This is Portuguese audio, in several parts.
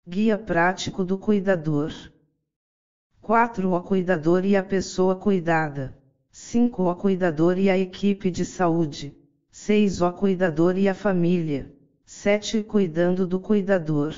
Guia prático do cuidador. 4. O cuidador e a pessoa cuidada. 5. O cuidador e a equipe de saúde. 6. O cuidador e a família. 7. Cuidando do cuidador.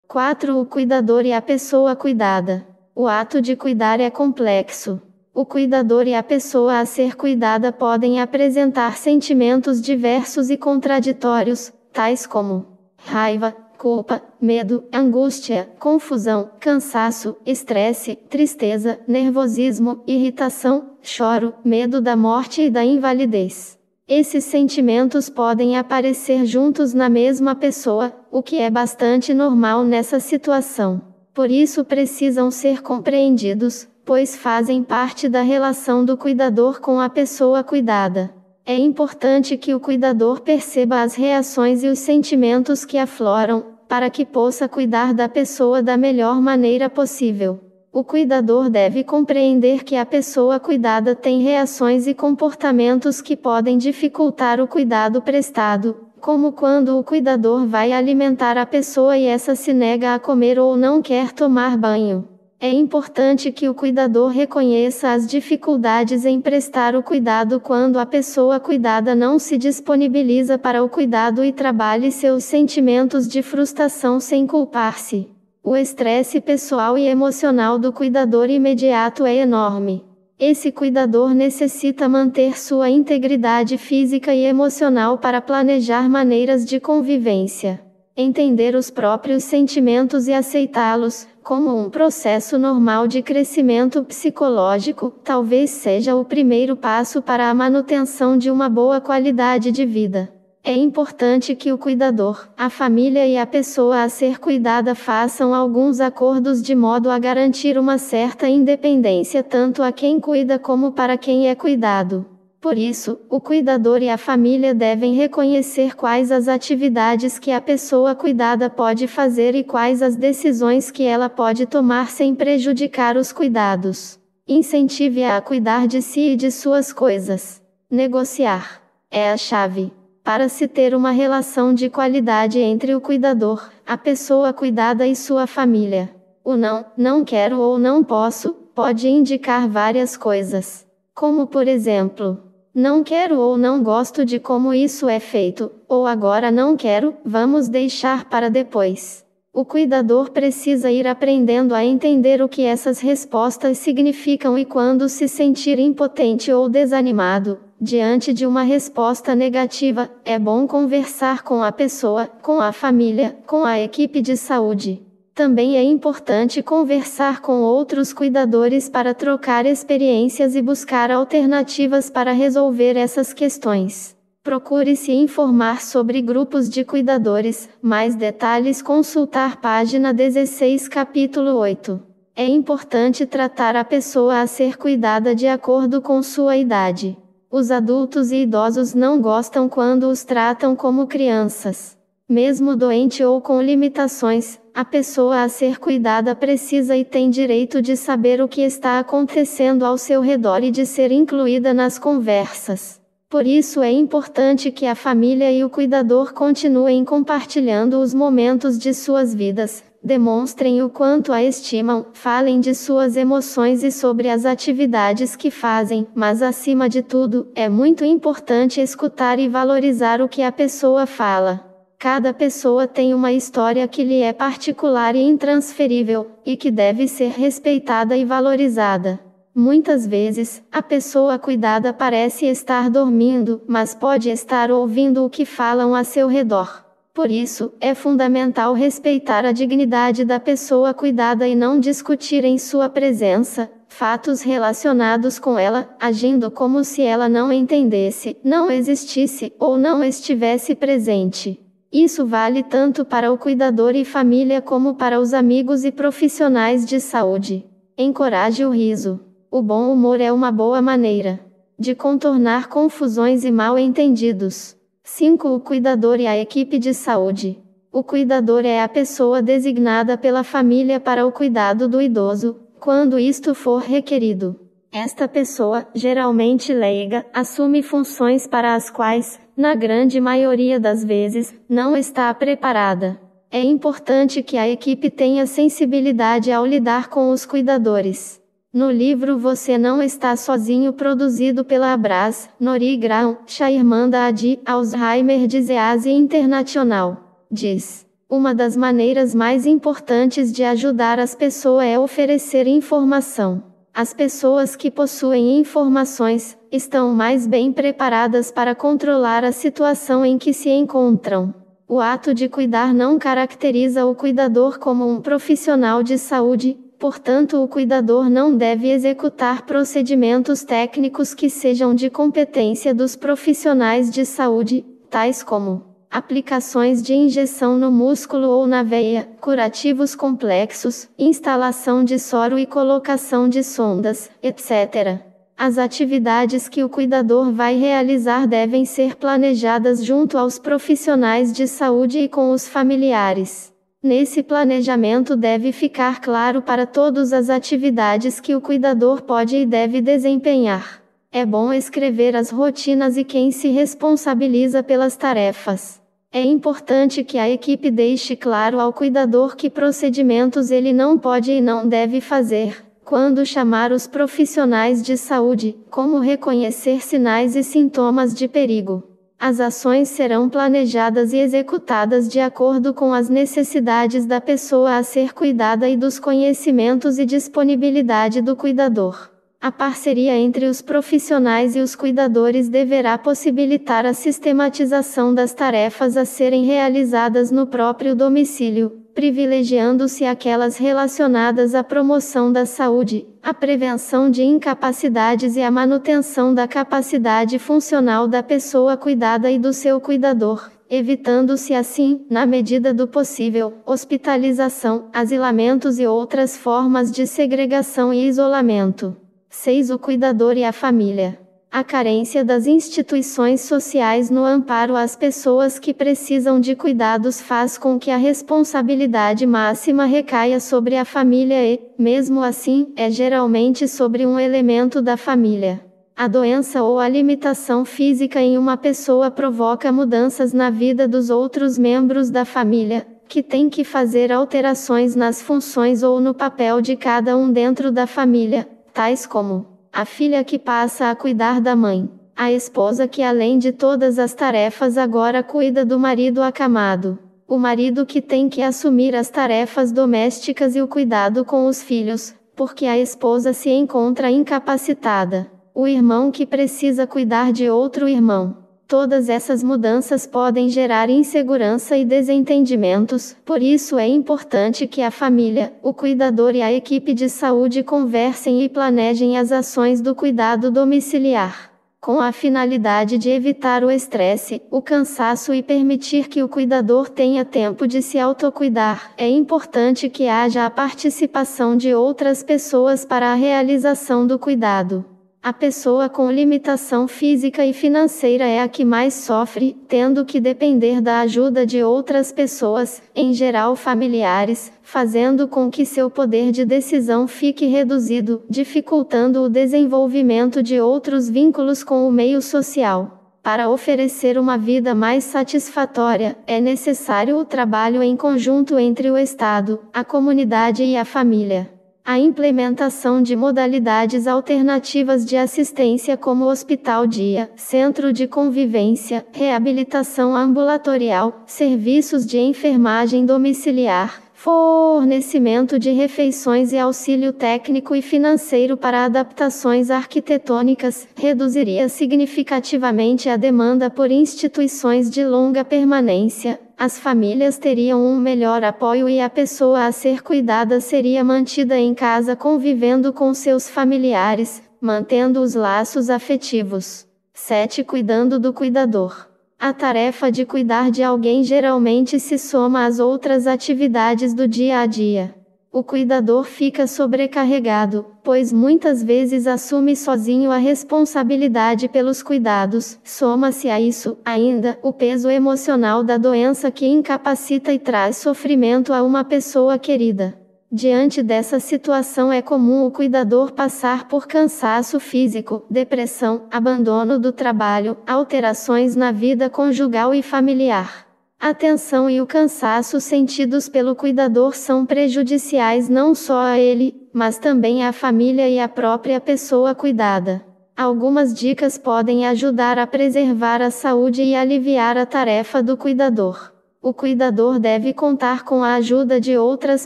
4. O cuidador e a pessoa cuidada. O ato de cuidar é complexo. O cuidador e a pessoa a ser cuidada podem apresentar sentimentos diversos e contraditórios, tais como raiva, culpa, medo, angústia, confusão, cansaço, estresse, tristeza, nervosismo, irritação, choro, medo da morte e da invalidez. Esses sentimentos podem aparecer juntos na mesma pessoa, o que é bastante normal nessa situação. Por isso precisam ser compreendidos, pois fazem parte da relação do cuidador com a pessoa cuidada. É importante que o cuidador perceba as reações e os sentimentos que afloram, para que possa cuidar da pessoa da melhor maneira possível. O cuidador deve compreender que a pessoa cuidada tem reações e comportamentos que podem dificultar o cuidado prestado, como quando o cuidador vai alimentar a pessoa e essa se nega a comer ou não quer tomar banho. É importante que o cuidador reconheça as dificuldades em prestar o cuidado quando a pessoa cuidada não se disponibiliza para o cuidado e trabalhe seus sentimentos de frustração sem culpar-se. O estresse pessoal e emocional do cuidador imediato é enorme. Esse cuidador necessita manter sua integridade física e emocional para planejar maneiras de convivência. Entender os próprios sentimentos e aceitá-los, como um processo normal de crescimento psicológico, talvez seja o primeiro passo para a manutenção de uma boa qualidade de vida. É importante que o cuidador, a família e a pessoa a ser cuidada façam alguns acordos de modo a garantir uma certa independência tanto a quem cuida como para quem é cuidado. Por isso, o cuidador e a família devem reconhecer quais as atividades que a pessoa cuidada pode fazer e quais as decisões que ela pode tomar sem prejudicar os cuidados. Incentive-a a cuidar de si e de suas coisas. Negociar é a chave para se ter uma relação de qualidade entre o cuidador, a pessoa cuidada e sua família. O não quero ou não posso, pode indicar várias coisas. Como por exemplo, não quero ou não gosto de como isso é feito, ou agora não quero, vamos deixar para depois. O cuidador precisa ir aprendendo a entender o que essas respostas significam e quando se sentir impotente ou desanimado, diante de uma resposta negativa, é bom conversar com a pessoa, com a família, com a equipe de saúde. Também é importante conversar com outros cuidadores para trocar experiências e buscar alternativas para resolver essas questões. Procure se informar sobre grupos de cuidadores, mais detalhes consultar página 16 capítulo 8. É importante tratar a pessoa a ser cuidada de acordo com sua idade. Os adultos e idosos não gostam quando os tratam como crianças. Mesmo doente ou com limitações, a pessoa a ser cuidada precisa e tem direito de saber o que está acontecendo ao seu redor e de ser incluída nas conversas. Por isso é importante que a família e o cuidador continuem compartilhando os momentos de suas vidas, demonstrem o quanto a estimam, falem de suas emoções e sobre as atividades que fazem, mas acima de tudo, é muito importante escutar e valorizar o que a pessoa fala. Cada pessoa tem uma história que lhe é particular e intransferível, e que deve ser respeitada e valorizada. Muitas vezes, a pessoa cuidada parece estar dormindo, mas pode estar ouvindo o que falam a seu redor. Por isso, é fundamental respeitar a dignidade da pessoa cuidada e não discutir em sua presença fatos relacionados com ela, agindo como se ela não entendesse, não existisse ou não estivesse presente. Isso vale tanto para o cuidador e família como para os amigos e profissionais de saúde. Encoraje o riso. O bom humor é uma boa maneira de contornar confusões e mal-entendidos. 5. O cuidador e a equipe de saúde. O cuidador é a pessoa designada pela família para o cuidado do idoso, quando isto for requerido. Esta pessoa, geralmente leiga, assume funções para as quais, na grande maioria das vezes, não está preparada. É importante que a equipe tenha sensibilidade ao lidar com os cuidadores. No livro Você Não Está Sozinho, produzido pela Abraz, Nori Grau, Chairmanda Adi, Alzheimer Disease International, diz: uma das maneiras mais importantes de ajudar as pessoas é oferecer informação. As pessoas que possuem informações estão mais bem preparadas para controlar a situação em que se encontram. O ato de cuidar não caracteriza o cuidador como um profissional de saúde. Portanto, o cuidador não deve executar procedimentos técnicos que sejam de competência dos profissionais de saúde, tais como aplicações de injeção no músculo ou na veia, curativos complexos, instalação de soro e colocação de sondas, etc. As atividades que o cuidador vai realizar devem ser planejadas junto aos profissionais de saúde e com os familiares. Nesse planejamento deve ficar claro para todos as atividades que o cuidador pode e deve desempenhar. É bom escrever as rotinas e quem se responsabiliza pelas tarefas. É importante que a equipe deixe claro ao cuidador que procedimentos ele não pode e não deve fazer. Quando chamar os profissionais de saúde, como reconhecer sinais e sintomas de perigo. As ações serão planejadas e executadas de acordo com as necessidades da pessoa a ser cuidada e dos conhecimentos e disponibilidade do cuidador. A parceria entre os profissionais e os cuidadores deverá possibilitar a sistematização das tarefas a serem realizadas no próprio domicílio, privilegiando-se aquelas relacionadas à promoção da saúde, à prevenção de incapacidades e à manutenção da capacidade funcional da pessoa cuidada e do seu cuidador, evitando-se assim, na medida do possível, hospitalização, asilamentos e outras formas de segregação e isolamento. 6. O cuidador e a família. A carência das instituições sociais no amparo às pessoas que precisam de cuidados faz com que a responsabilidade máxima recaia sobre a família e, mesmo assim, é geralmente sobre um elemento da família. A doença ou a limitação física em uma pessoa provoca mudanças na vida dos outros membros da família, que tem que fazer alterações nas funções ou no papel de cada um dentro da família, tais como a filha que passa a cuidar da mãe, a esposa que além de todas as tarefas agora cuida do marido acamado, o marido que tem que assumir as tarefas domésticas e o cuidado com os filhos, porque a esposa se encontra incapacitada, o irmão que precisa cuidar de outro irmão. Todas essas mudanças podem gerar insegurança e desentendimentos, por isso é importante que a família, o cuidador e a equipe de saúde conversem e planejem as ações do cuidado domiciliar, com a finalidade de evitar o estresse, o cansaço e permitir que o cuidador tenha tempo de se autocuidar. É importante que haja a participação de outras pessoas para a realização do cuidado. A pessoa com limitação física e financeira é a que mais sofre, tendo que depender da ajuda de outras pessoas, em geral familiares, fazendo com que seu poder de decisão fique reduzido, dificultando o desenvolvimento de outros vínculos com o meio social. Para oferecer uma vida mais satisfatória, é necessário o trabalho em conjunto entre o Estado, a comunidade e a família. A implementação de modalidades alternativas de assistência como hospital-dia, centro de convivência, reabilitação ambulatorial, serviços de enfermagem domiciliar, fornecimento de refeições e auxílio técnico e financeiro para adaptações arquitetônicas, reduziria significativamente a demanda por instituições de longa permanência. As famílias teriam um melhor apoio e a pessoa a ser cuidada seria mantida em casa convivendo com seus familiares, mantendo os laços afetivos. 7. Cuidando do cuidador. A tarefa de cuidar de alguém geralmente se soma às outras atividades do dia a dia. O cuidador fica sobrecarregado, pois muitas vezes assume sozinho a responsabilidade pelos cuidados. Soma-se a isso, ainda, o peso emocional da doença que incapacita e traz sofrimento a uma pessoa querida. Diante dessa situação é comum o cuidador passar por cansaço físico, depressão, abandono do trabalho, alterações na vida conjugal e familiar. A tensão e o cansaço sentidos pelo cuidador são prejudiciais não só a ele, mas também à família e à própria pessoa cuidada. Algumas dicas podem ajudar a preservar a saúde e aliviar a tarefa do cuidador. O cuidador deve contar com a ajuda de outras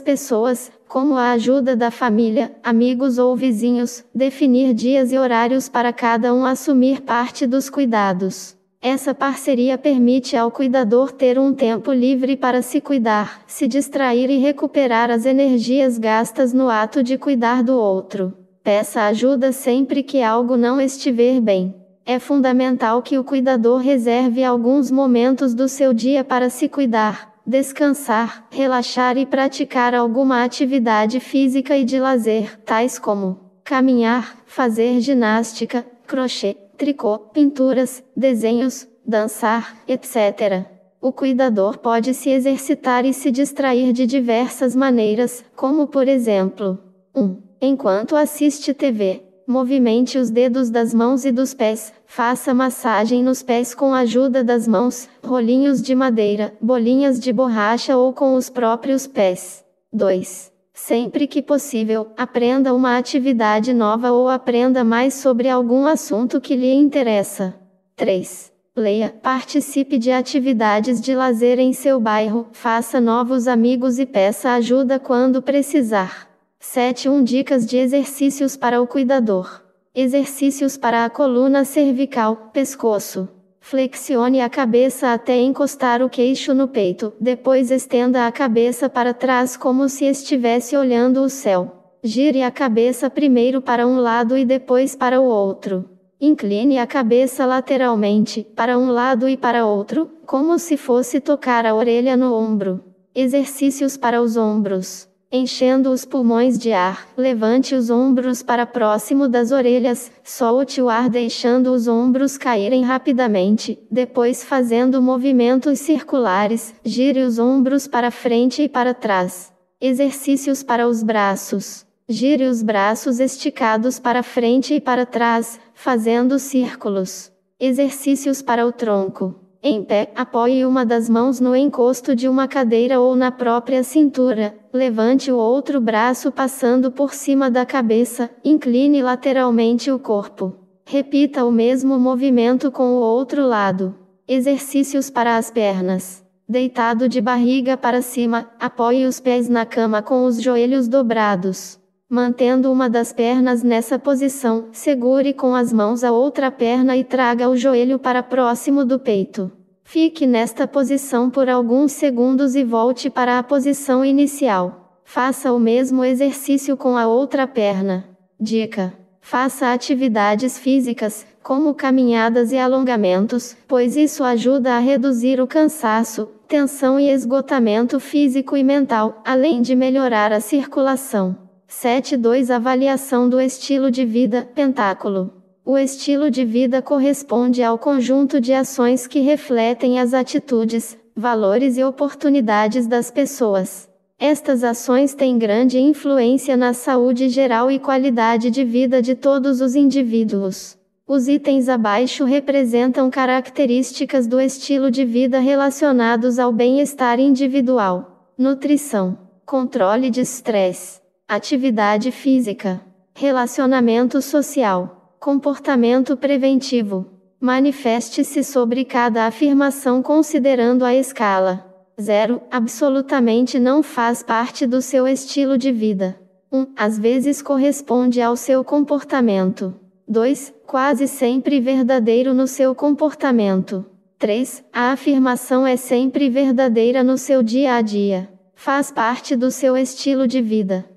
pessoas, como a ajuda da família, amigos ou vizinhos, definir dias e horários para cada um assumir parte dos cuidados. Essa parceria permite ao cuidador ter um tempo livre para se cuidar, se distrair e recuperar as energias gastas no ato de cuidar do outro. Peça ajuda sempre que algo não estiver bem. É fundamental que o cuidador reserve alguns momentos do seu dia para se cuidar, descansar, relaxar e praticar alguma atividade física e de lazer, tais como caminhar, fazer ginástica, crochê, tricô, pinturas, desenhos, dançar, etc. O cuidador pode se exercitar e se distrair de diversas maneiras, como por exemplo: 1. Enquanto assiste TV, movimente os dedos das mãos e dos pés, faça massagem nos pés com a ajuda das mãos, rolinhos de madeira, bolinhas de borracha ou com os próprios pés. 2. Sempre que possível, aprenda uma atividade nova ou aprenda mais sobre algum assunto que lhe interessa. 3. Leia, participe de atividades de lazer em seu bairro, faça novos amigos e peça ajuda quando precisar. 7. Dicas de exercícios para o cuidador. Exercícios para a coluna cervical, pescoço. Flexione a cabeça até encostar o queixo no peito, depois estenda a cabeça para trás como se estivesse olhando o céu. Gire a cabeça primeiro para um lado e depois para o outro. Incline a cabeça lateralmente, para um lado e para outro, como se fosse tocar a orelha no ombro. Exercícios para os ombros. Enchendo os pulmões de ar, levante os ombros para próximo das orelhas, solte o ar deixando os ombros caírem rapidamente, depois fazendo movimentos circulares, gire os ombros para frente e para trás. Exercícios para os braços. Gire os braços esticados para frente e para trás, fazendo círculos. Exercícios para o tronco. Em pé, apoie uma das mãos no encosto de uma cadeira ou na própria cintura, levante o outro braço passando por cima da cabeça, incline lateralmente o corpo. Repita o mesmo movimento com o outro lado. Exercícios para as pernas. Deitado de barriga para cima, apoie os pés na cama com os joelhos dobrados. Mantendo uma das pernas nessa posição, segure com as mãos a outra perna e traga o joelho para próximo do peito. Fique nesta posição por alguns segundos e volte para a posição inicial. Faça o mesmo exercício com a outra perna. Dica: faça atividades físicas, como caminhadas e alongamentos, pois isso ajuda a reduzir o cansaço, tensão e esgotamento físico e mental, além de melhorar a circulação. 7.2 Avaliação do estilo de vida, pentáculo. O estilo de vida corresponde ao conjunto de ações que refletem as atitudes, valores e oportunidades das pessoas. Estas ações têm grande influência na saúde geral e qualidade de vida de todos os indivíduos. Os itens abaixo representam características do estilo de vida relacionados ao bem-estar individual: nutrição, controle de estresse, atividade física, relacionamento social, comportamento preventivo. Manifeste-se sobre cada afirmação considerando a escala. 0. Absolutamente não faz parte do seu estilo de vida. 1. Às vezes corresponde ao seu comportamento. 2. Quase sempre verdadeiro no seu comportamento. 3. A afirmação é sempre verdadeira no seu dia a dia. Faz parte do seu estilo de vida.